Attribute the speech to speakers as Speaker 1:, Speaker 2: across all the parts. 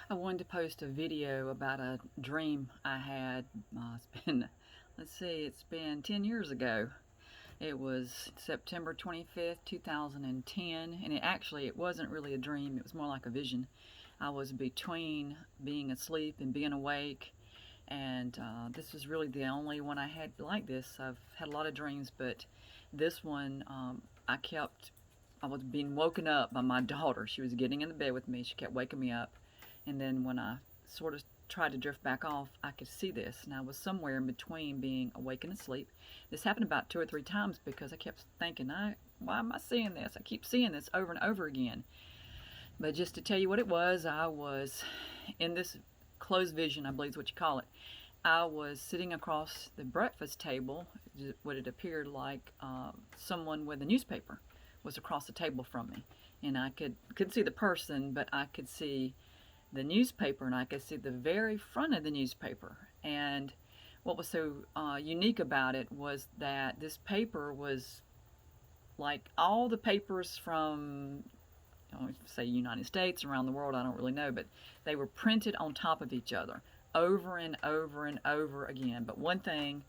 Speaker 1: I wanted to post a video about a dream I had. It's been, let's see, it's been 10 years ago. It was September 25th, 2010, and it wasn't really a dream, it was more like a vision. I was between being asleep and being awake, and this was really the only one I had like this. I've had a lot of dreams, but this one I was being woken up by my daughter. She was getting in the bed with me, she kept waking me up. And then when I sort of tried to drift back off, I could see this. And I was somewhere in between being awake and asleep. This happened about 2 or 3 times because I kept thinking, why am I seeing this? I keep seeing this over and over again. But just to tell you what it was, I was in this closed vision, I believe is what you call it. I was sitting across the breakfast table, what it appeared like someone with a newspaper was across the table from me. And I could see the person, but I could see the newspaper, and I could see the very front of the newspaper. And what was so unique about it was that this paper was like all the papers from, say, United States, around the world, I don't really know, but they were printed on top of each other over and over and over again. But one thing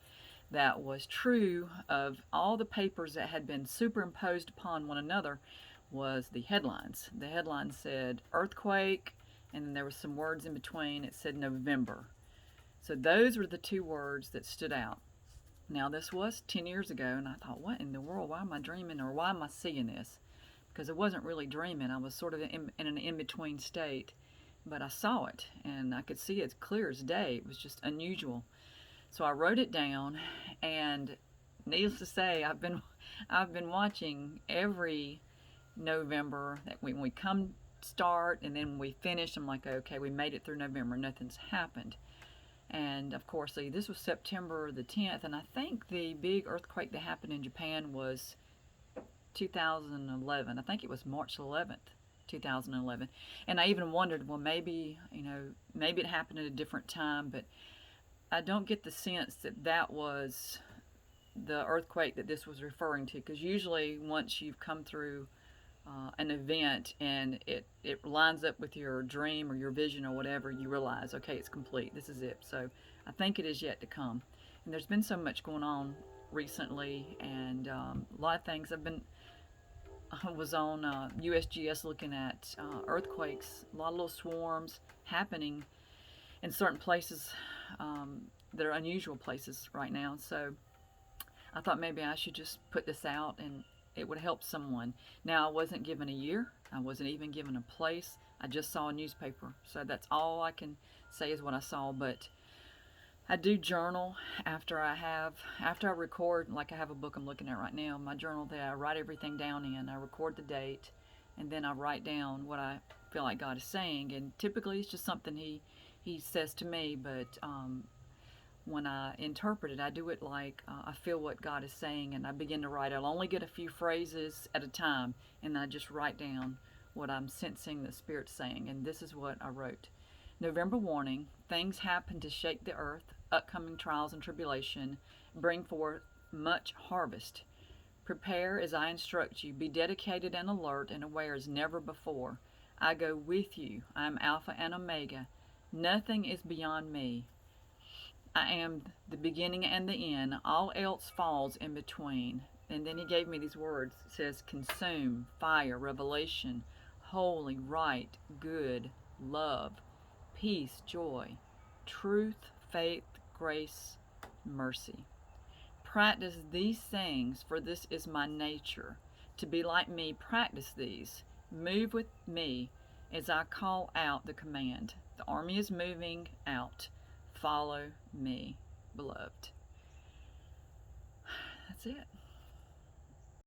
Speaker 1: that was true of all the papers that had been superimposed upon one another was the headlines. The headlines said earthquake, and then there were some words in between. It said November. So those were the two words that stood out. Now, this was 10 years ago, and I thought, what in the world? Why am I dreaming, or why am I seeing this? Because I wasn't really dreaming. I was sort of in an in-between state, but I saw it, and I could see it as clear as day. It was just unusual. So I wrote it down, and needless to say, I've been watching every November that when we come start and then when we finish, I'm like, okay, we made it through November, nothing's happened. And of course, this was September the 10th, and I think the big earthquake that happened in Japan was 2011. I think it was March 11th, 2011. And I even wondered, well, maybe it happened at a different time, but I don't get the sense that that was the earthquake that this was referring to, because usually once you've come through an event and it lines up with your dream or your vision or whatever, you realize, okay, it's complete, this is it. So I think it is yet to come. And there's been so much going on recently, and a lot of things. I was on USGS looking at earthquakes, a lot of little swarms happening in certain places that are unusual places right now. So I thought maybe I should just put this out and it would help someone. Now, I wasn't given a year. I wasn't even given a place. I just saw a newspaper. So that's all I can say is what I saw. But I do journal after I record, like I have a book I'm looking at right now, my journal that I write everything down in. I record the date, and then I write down what I feel like God is saying. And typically it's just something he says to me, but when I interpret it, I do it like I feel what God is saying, and I begin to write. I'll only get a few phrases at a time, and I just write down what I'm sensing the Spirit saying. And this is what I wrote. November warning: things happen to shake the earth. Upcoming trials and tribulation bring forth much harvest. Prepare as I instruct you. Be dedicated and alert and aware as never before. I go with you. I am Alpha and Omega. Nothing is beyond me. I am the beginning and the end. All else falls in between. And then he gave me these words. It says, consume, fire, revelation, holy, right, good, love, peace, joy, truth, faith, grace, mercy. Practice these things, for this is my nature. To be like me, practice these. Move with me as I call out the command. The army is moving out. Follow me, beloved. That's it.